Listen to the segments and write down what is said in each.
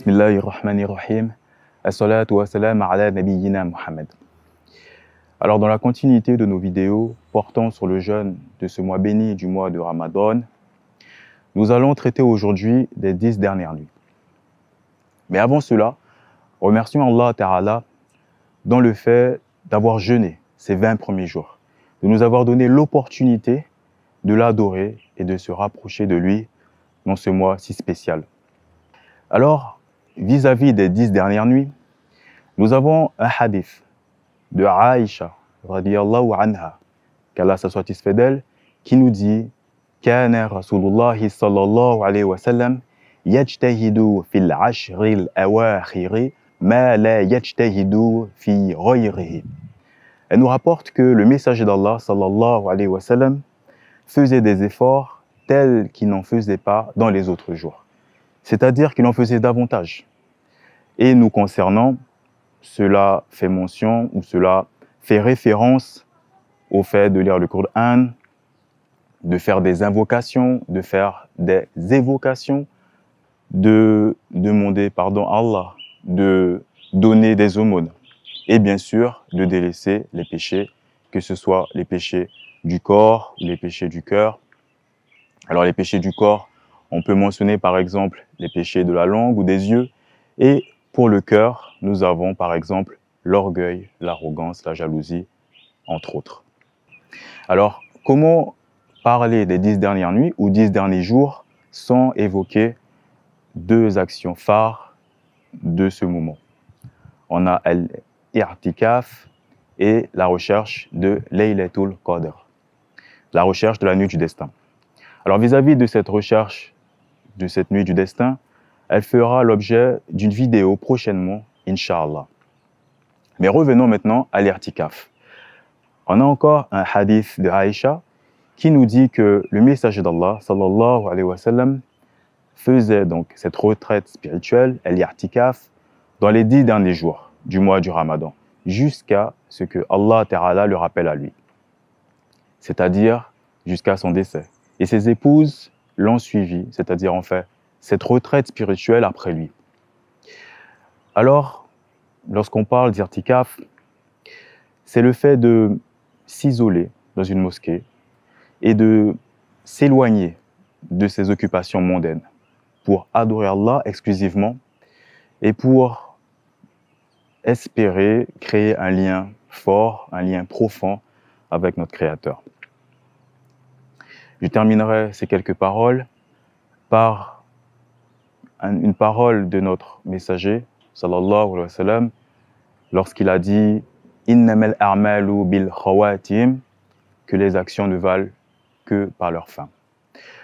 Bismillahirrahmanirrahim. As-salatu wa salam ala nabiyyina Muhammad. Alors, dans la continuité de nos vidéos portant sur le jeûne de ce mois béni du mois de Ramadan, nous allons traiter aujourd'hui des 10 dernières nuits. Mais avant cela, remercions Allah Ta'ala dans le fait d'avoir jeûné ces 20 premiers jours, de nous avoir donné l'opportunité de l'adorer et de se rapprocher de lui dans ce mois si spécial. Alors, vis-à-vis des 10 dernières nuits, nous avons un hadith de Aïcha, radiyallahu anha, qu'Allah se soit satisfait d'elle, qui nous dit « Kana Rasulullahi sallallahu alayhi wa sallam yajtahidu fil ashril awakhiri ma la yajtahidu fi ghayrihi » Elle nous rapporte que le messager d'Allah sallallahu alayhi wa sallam faisait des efforts tels qu'il n'en faisait pas dans les autres jours. C'est-à-dire qu'il en faisait davantage. Et nous concernant, cela fait mention ou cela fait référence au fait de lire le Coran, de faire des invocations, de faire des évocations, de demander pardon à Allah, de donner des aumônes et bien sûr de délaisser les péchés, que ce soit les péchés du corps ou les péchés du cœur. Alors les péchés du corps, on peut mentionner par exemple les péchés de la langue ou des yeux, et pour le cœur, nous avons par exemple l'orgueil, l'arrogance, la jalousie, entre autres. Alors, comment parler des 10 dernières nuits ou 10 derniers jours sans évoquer deux actions phares de ce moment? On a l'I'tikaf et la recherche de Laylatul Qadr, la recherche de la nuit du destin. Alors, vis-à-vis de cette recherche de cette nuit du destin, elle fera l'objet d'une vidéo prochainement, Inch'Allah. Mais revenons maintenant à l'I'tikaf. On a encore un hadith de Aïcha qui nous dit que le messager d'Allah, sallallahu alayhi wa sallam, faisait donc cette retraite spirituelle, l'I'tikaf, dans les 10 derniers jours du mois du Ramadan, jusqu'à ce que Allah Ta'ala le rappelle à lui, c'est-à-dire jusqu'à son décès. Et ses épouses l'ont suivi, c'est-à-dire en fait cette retraite spirituelle après lui. Alors, lorsqu'on parle d'I'tikaf, c'est le fait de s'isoler dans une mosquée et de s'éloigner de ses occupations mondaines pour adorer Allah exclusivement et pour espérer créer un lien fort, un lien profond avec notre Créateur. Je terminerai ces quelques paroles par une parole de notre messager, sallallahu alayhi wa sallam, lorsqu'il a dit « Innamal a'malu bil khawatim » que les actions ne valent que par leur fin.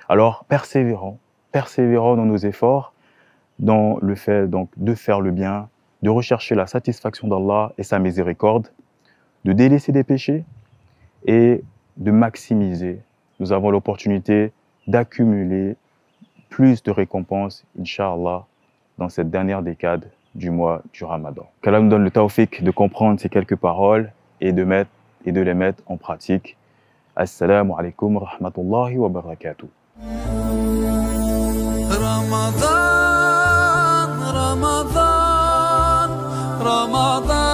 Alors, persévérons dans nos efforts, dans le fait donc de faire le bien, de rechercher la satisfaction d'Allah et sa miséricorde, de délaisser des péchés et de maximiser. Nous avons l'opportunité d'accumuler plus de récompenses, Inch'Allah, dans cette dernière décade du mois du Ramadan. Qu'Allah nous donne le tawfiq de comprendre ces quelques paroles et de les mettre en pratique. Assalamu alaikum wa rahmatullahi wa barakatuh. Ramadan, Ramadan, Ramadan.